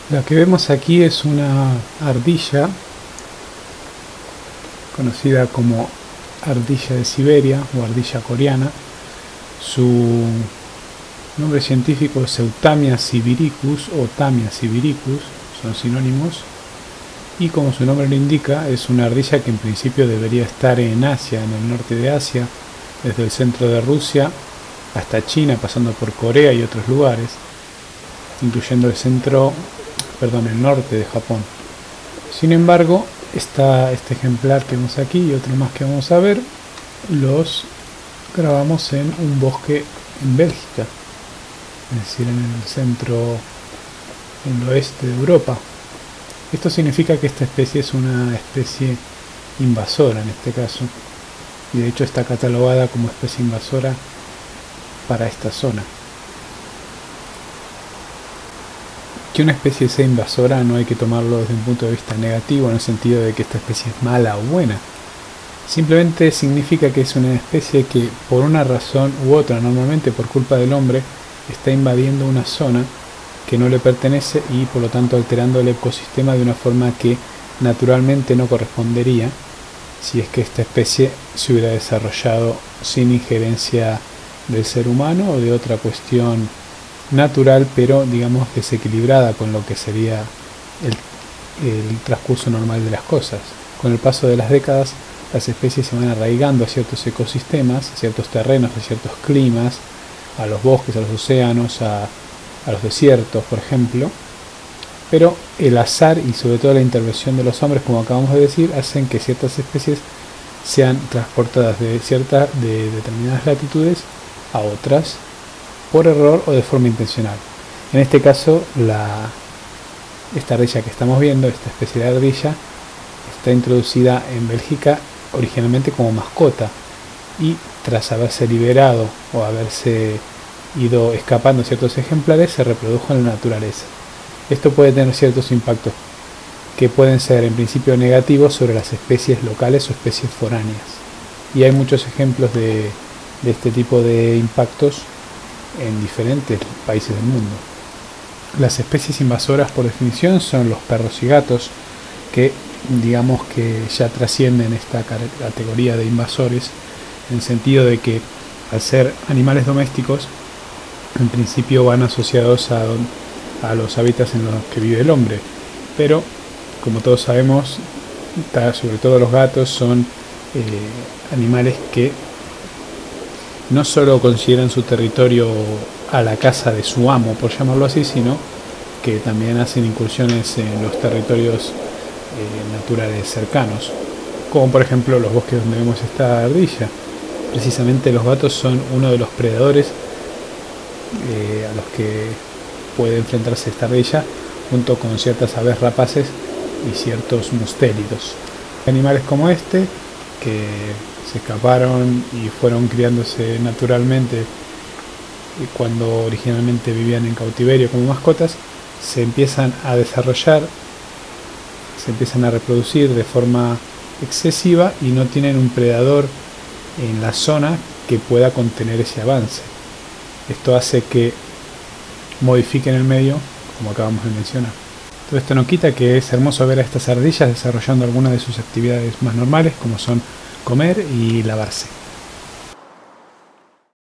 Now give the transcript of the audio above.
La que vemos aquí es una ardilla conocida como ardilla de Siberia o ardilla coreana. Su nombre científico es Eutamia sibiricus o Tamia sibiricus, son sinónimos, y como su nombre lo indica, es una ardilla que en principio debería estar en Asia, en el norte de Asia, desde el centro de Rusia hasta China, pasando por Corea y otros lugares, incluyendo el norte de Japón. Sin embargo, este ejemplar que vemos aquí y otro más que vamos a ver, los grabamos en un bosque en Bélgica, es decir, en el centro, en el oeste de Europa. Esto significa que esta especie es una especie invasora en este caso, y de hecho está catalogada como especie invasora para esta zona. Que una especie sea invasora no hay que tomarlo desde un punto de vista negativo, en el sentido de que esta especie es mala o buena. Simplemente significa que es una especie que por una razón u otra, normalmente por culpa del hombre, está invadiendo una zona que no le pertenece y por lo tanto alterando el ecosistema de una forma que naturalmente no correspondería si es que esta especie se hubiera desarrollado sin injerencia del ser humano o de otra cuestión natural, pero digamos desequilibrada con lo que sería el transcurso normal de las cosas. Con el paso de las décadas, las especies se van arraigando a ciertos ecosistemas, a ciertos terrenos, a ciertos climas, a los bosques, a los océanos, a los desiertos, por ejemplo, pero el azar y sobre todo la intervención de los hombres, como acabamos de decir, hacen que ciertas especies sean transportadas de determinadas latitudes a otras por error o de forma intencional. En este caso, esta ardilla que estamos viendo, esta especie de ardilla, está introducida en Bélgica originalmente como mascota y tras haberse liberado o haberse ido escapando ciertos ejemplares, se reprodujo en la naturaleza. Esto puede tener ciertos impactos que pueden ser en principio negativos sobre las especies locales o especies foráneas. Y hay muchos ejemplos de este tipo de impactos en diferentes países del mundo. Las especies invasoras por definición son los perros y gatos, que digamos que ya trascienden esta categoría de invasores, en el sentido de que al ser animales domésticos, en principio van asociados a los hábitats en los que vive el hombre, pero como todos sabemos, sobre todo los gatos son animales que no solo consideran su territorio a la casa de su amo, por llamarlo así, sino que también hacen incursiones en los territorios naturales cercanos, como por ejemplo los bosques donde vemos esta ardilla. Precisamente los gatos son uno de los predadores a los que puede enfrentarse esta ardilla, junto con ciertas aves rapaces y ciertos mustélidos. Animales como este, que se escaparon y fueron criándose naturalmente cuando originalmente vivían en cautiverio como mascotas, se empiezan a desarrollar, se empiezan a reproducir de forma excesiva y no tienen un predador en la zona que pueda contener ese avance. Esto hace que modifiquen el medio, como acabamos de mencionar. Todo esto no quita que es hermoso ver a estas ardillas desarrollando algunas de sus actividades más normales, como son comer y lavarse.